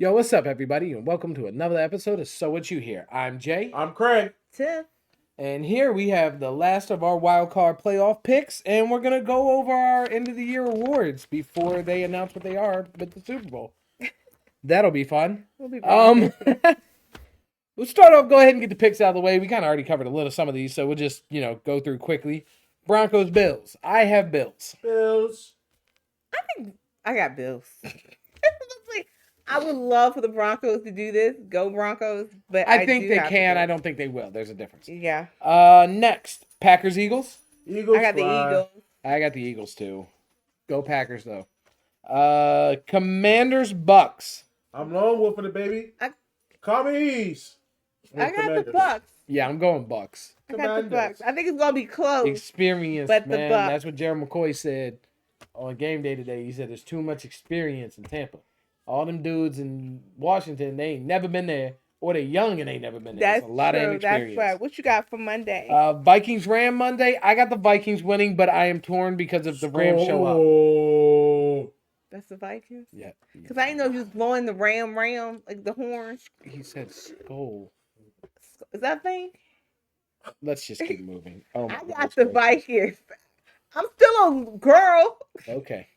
Yo, what's up, everybody, and welcome to another episode of So What You Hear. I'm Jay, I'm Craig. Tiff. and here we have the last of our wild card playoff picks, and we're gonna go over our end of the year awards before they announce what they are with the Super Bowl. That'll be fun. We'll be back. We'll start off. Go ahead and get the picks out of the way. We kind of already covered a little some of these, so we'll just go through quickly. Broncos, Bills. I have Bills. Bills. I got Bills. I would love for the Broncos to do this. Go Broncos. But I think do they have can. the I Bills. don't think they will. There's a difference. Yeah. Next, Packers, Eagles. Eagles. I got the fly. Eagles. I got the Eagles too. Go Packers though. Commanders, Bucks. I'm lone wolfing it, baby. Commies. I got the Bucks. Yeah, I'm going Bucks. I got the Commanders. Bucks. I think it's gonna be close. Experience, But the man. Bucks. That's what Jerry McCoy said on game day today. He said there's too much experience in Tampa. All them dudes in Washington, they ain't never been there, or they're young and ain't never been there. That's It's a lot of true. inexperience. That's right. What you got for Monday? Vikings Ram Monday. I got the Vikings winning, but I am torn because if the Rams show up. Oh. That's the Vikings. Yeah. Cause I didn't know if you was blowing the ram like the horn. He said skull. Is that a thing? Let's just keep moving. Oh, my I goodness got the gracious. Vikings. I'm still a girl. Okay.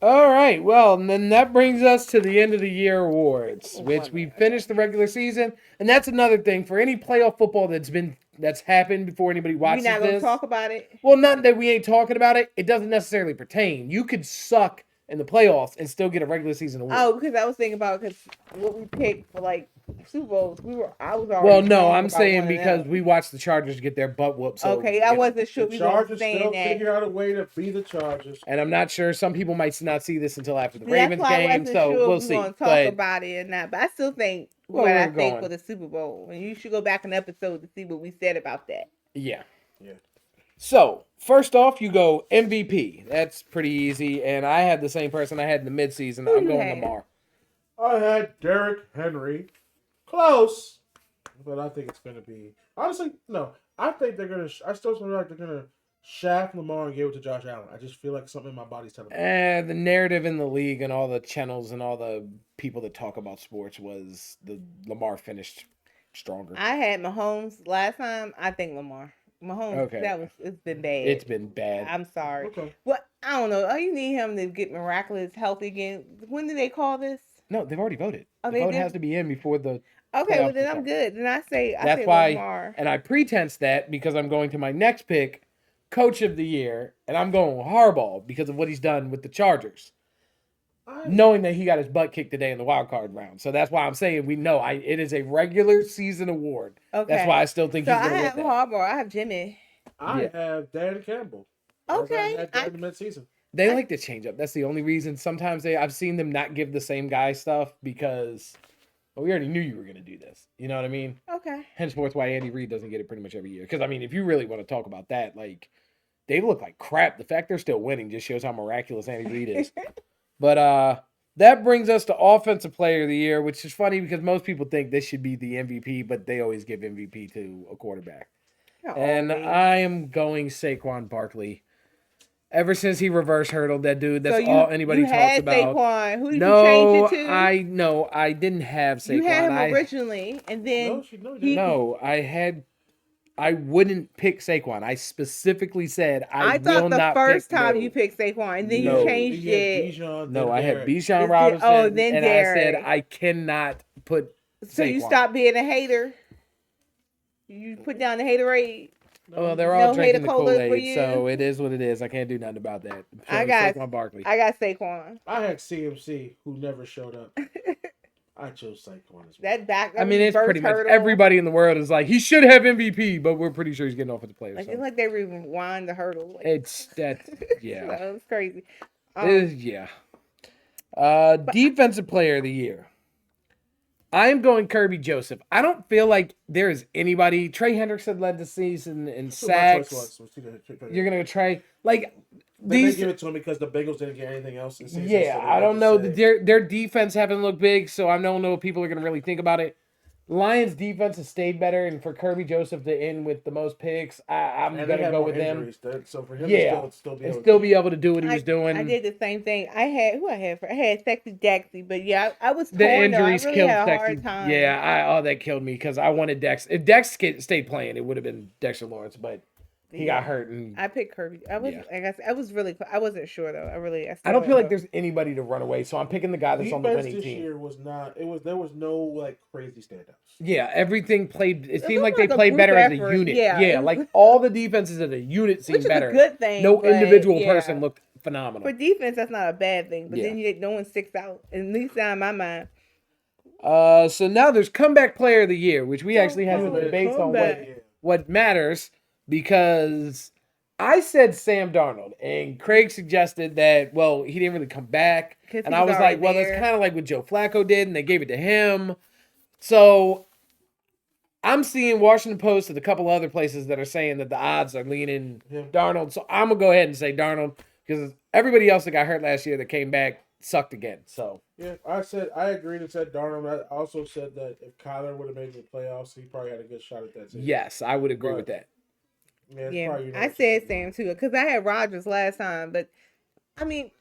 All right. Well, and then that brings us to the end of the year awards, which we finished the regular season, and that's another thing for any playoff football that's happened before anybody We're watches not gonna this. talk about it. Well, not that we ain't talking about it. It doesn't necessarily pertain. You could suck in the playoffs and still get a regular season award. Oh, because I was thinking about because what we picked for like Super Bowls, I was already. Well, no, wrong I'm about saying one of because them. we watched the Chargers get their butt whooped. So, Okay, I wasn't sure The we were Chargers saying still that. figure out a way to be the Chargers. And I'm not sure. Some people might not see this until after the That's Ravens why I game, wasn't so sure we'll if we see. want to talk But about it or not. But I still think Well, what we're I think going. for the Super Bowl, and you should go back an episode to see what we said about that. yeah. Yeah. So, first off, you go MVP. That's pretty easy. And I had the same person I had in the midseason. Who I'm you going had? Lamar. I had Derrick Henry. Close. But I think it's going to be. Honestly, no. I think they're going to. I still feel like they're going to shaft Lamar and give it to Josh Allen. I just feel like something in my body's telling me. The narrative in the league and all the channels and all the people that talk about sports was the Lamar finished stronger. I had Mahomes last time. I think Lamar. Mahomes. Okay. It's been bad. It's been bad. I'm sorry. Okay. Well, I don't know. Oh, you need him to get miraculous healthy again. When did they call this? No, they've already voted. Oh, The they vote did? has to be in before the. Okay, Playoffs well then to I'm come. good. Then I say That's why, Lamar. and I pretense that because I'm going to my next pick, Coach of the Year, and I'm going with Harbaugh because of what he's done with the Chargers, knowing that he got his butt kicked today in the wild card round. So that's why I'm saying we know it is a regular season award. Okay. That's why I still think So he's I going to have win that. Harbaugh. I have Jimmy. I Yeah. have Dan Campbell. Okay. I had the midseason. They like to change up. That's the only reason. Sometimes I've seen them not give the same guy stuff because we already knew you were going to do this. You know what I mean? Okay. Henceforth, why Andy Reid doesn't get it pretty much every year. Because I mean, if you really want to talk about that, like they look like crap. The fact they're still winning just shows how miraculous Andy Reid is. But that brings us to Offensive Player of the Year, which is funny because most people think this should be the MVP, but they always give MVP to a quarterback. And Always. I am going Saquon Barkley. Ever since he reverse hurdled that dude, that's So all anybody you talks had about. Saquon. Who did No, you change it to? I didn't have Saquon. You had him I, originally, and then No, she he- no, I wouldn't pick Saquon. I specifically said I I will thought the not first pick, time no. you picked Saquon, and then No. you changed it. No, I had It's Bijan the- Robinson, oh, then and I said Derek. I cannot put So you Saquon. stopped being a hater. You put down the haterade. Well, they're all No drinking the hater cola for Kool-Aid, you? so it is what it is. I can't do nothing about that. I So, got- Saquon Barkley. I got Saquon. I had CMC, who never showed up. I chose Saquon as well. That back. I mean, it's pretty much everybody in the world is like he should have MVP, but we're pretty sure he's getting offensive player. Like So. it's like they rewind the hurdle. Like, It's that, yeah, so it's crazy. yeah. Defensive player of the year. I'm going Kirby Joseph. I don't feel like there is anybody. Trey Hendrickson led the season in That's what my choice sacks. was. You're gonna go Trey. Like They these. give it to him because the Bengals didn't get anything else. This season, Yeah, so they I had don't to know. say- Their defense haven't looked big, so I don't know if people are gonna really think about it. Lions defense has stayed better, and for Kirby Joseph to end with the most picks, I'm And they gonna had go more with them injuries, so for him Yeah. to still be and able still to be able to do what he was I doing. did the same thing. I had I had Sexy Jaxie, but yeah, I was The torn though. I injuries really killed had a Sexy. hard time. Yeah, that killed me because I wanted Dex. If Dex stayed playing, it would have been Dexter Lawrence, but he got hurt, and I picked Kirby. I was, Yeah. I guess, I was really, I wasn't sure though. I I don't still feel like know. there's anybody to run away, so I'm picking the guy that's on the defense winning this team. year was not. There was no like crazy standouts. Yeah, everything played. It seemed looked like they like a played group better as a effort. unit. Yeah, Yeah, it was- like all the defenses as a unit seemed which is better. a good thing. No but, individual yeah. person looked phenomenal. For defense, that's not a bad thing. But Yeah. then no one sticks out. At least not in my mind. So now there's comeback player of the year, which we actually had some Oh, debates on comeback. what matters, because I said Sam Darnold, and Craig suggested that, well, he didn't really come back. 'Cause And he I was was already like, well, there. that's kind of like what Joe Flacco did, and they gave it to him. So I'm seeing Washington Post and a couple other places that are saying that the odds are leaning Darnold. So I'm going to go ahead and say Darnold, because everybody else that got hurt last year that came back sucked again. So Yeah, I agreed and said Darnold. I also said that if Kyler would have made the playoffs, he probably had a good shot at that season. yes, I would agree But- with that. Yeah, it's Yeah, probably I said Sam too because I had Rodgers last time. But I mean,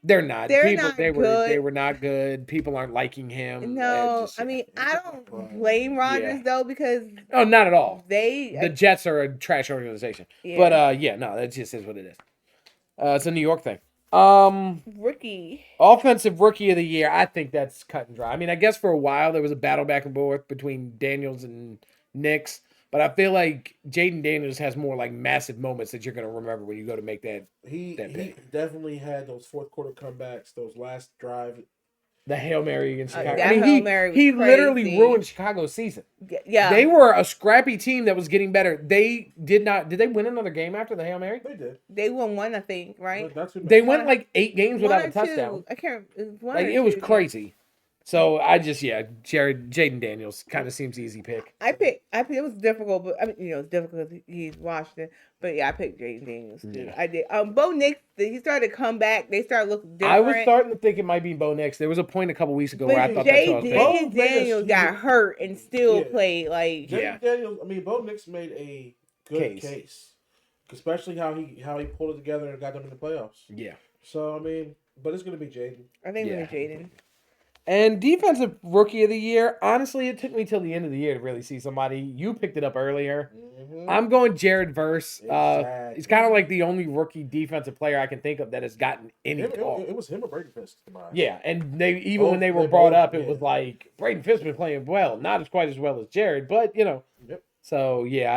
They're not. They're People, not they good. were not good. People aren't liking him. no, Just- I mean, I don't blame Rodgers though because no, not at all. they The Jets are a trash organization. Yeah. But yeah, no, that just is what it is. It's a New York thing. rookie. Offensive rookie of the year, I think that's cut and dry. I mean, I guess for a while there was a battle back and forth between Daniels and Nix, but I feel like Jaden Daniels has more like massive moments that you're gonna remember when you go to make that He pick. definitely had those fourth quarter comebacks, those last drive. the Hail Mary against Chicago. that I mean, Hail Mary was he literally crazy. ruined Chicago's season. Yeah, They were a scrappy team that was getting better. They did not. Did they win another game after the Hail Mary? They did. they won one, I think, right? That's who They made- went like 8 games One without or a touchdown. two. I can't. It was one Like or it was two. crazy. So I just Jaden Daniels kind of seems easy pick. I picked. It was difficult, but I mean, it's difficult. He's Washington, but yeah, I picked Jaden Daniels too. Yeah. I did. Bo Nix, he started to come back. They started looking different. I was starting to think it might be Bo Nix. There was a point a couple weeks ago where I But thought that's what I was thinking. Jaden Daniels got hurt and still Yeah. played like. Yeah. Daniels. I mean, Bo Nix made a good Case. case, especially how he pulled it together and got them in the playoffs. Yeah. So I mean, but it's gonna be Jaden. I think it was Yeah. Jaden. And defensive rookie of the year, honestly, it took me till the end of the year to really see somebody. You picked it up earlier. Mm-hmm. I'm going Jared Verse. Exactly. He's kind of like the only rookie defensive player I can think of that has gotten any talk. It was him or Brady Fisk. to my eyes. Yeah, and they even when Both- they were they brought both- up, it yeah. was like Braden Fisk been playing well, not as quite as well as Jared, but Yep. So yeah,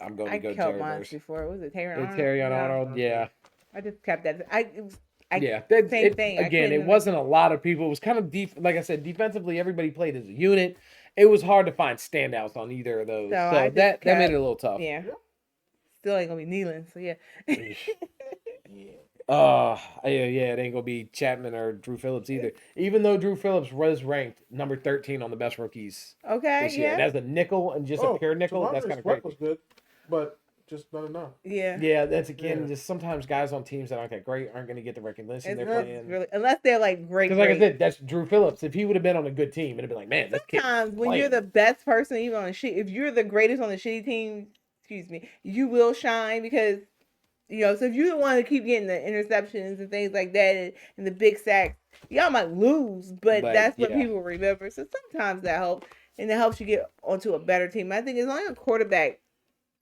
I'm going to I go kept Jared mine Verse. before. Was it Terry Arnold? Terry Yeah. Arnold, yeah. I just kept that. Yeah, same thing. I Again, it couldn't- wasn't a lot of people. It was kind of deep. Like I said, defensively, everybody played as a unit. It was hard to find standouts on either of those. So So, I just that made kept- it a little tough. Yeah. Still ain't gonna be kneeling. So yeah. Yeah, it ain't gonna be Chapman or Drew Phillips either. Even though Drew Phillips was ranked number 13 on the best rookies Okay. this year, and Yeah. as a nickel and just a pure nickel, that's kind of Sweat crazy. was good, but just not enough. Yeah. Yeah, that's again Yeah. just sometimes guys on teams that aren't that great aren't gonna get the recognition It's they're not playing. really, unless they're like great. Because like I great. said, that's Drew Phillips. If he would have been on a good team, it'd have been like, man, this kid. Sometimes when playing. you're the best person, even on a shit, if you're the greatest on the shitty team, excuse me, you will shine because so if you want to keep getting the interceptions and things like that and the big sacks, y'all might lose, but that's what yeah. people remember. So sometimes that helps, and it helps you get onto a better team. I think as long as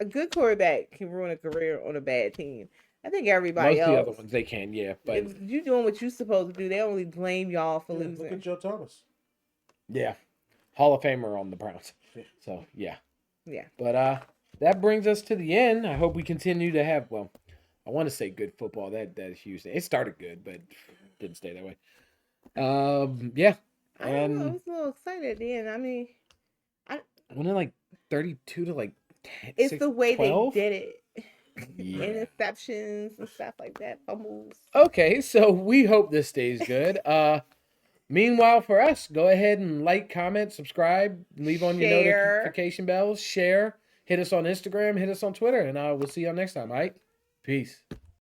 a good quarterback can ruin a career on a bad team. I think everybody Most of the else. other ones they can, yeah, but If you doing what you're supposed to do, they only blame y'all for Yeah, look losing. at Joe Thomas. yeah, Hall of Famer on the Browns. Yeah. So yeah. Yeah. But that brings us to the end. I hope we continue to have I want to say good football. That's huge. It started good, but didn't stay that way. Yeah. I don't know. I And was a little excited at the end. I mean, wasn't it like 32 to like 10? it's the way 12? they did it. Yeah. Interceptions and stuff like that. Fumbles. Okay, so we hope this stays good. Meanwhile, for us, go ahead and like, comment, subscribe, leave on your Share. notification bells, share, hit us on Instagram, hit us on Twitter, and we'll see y'all next time. All right, peace.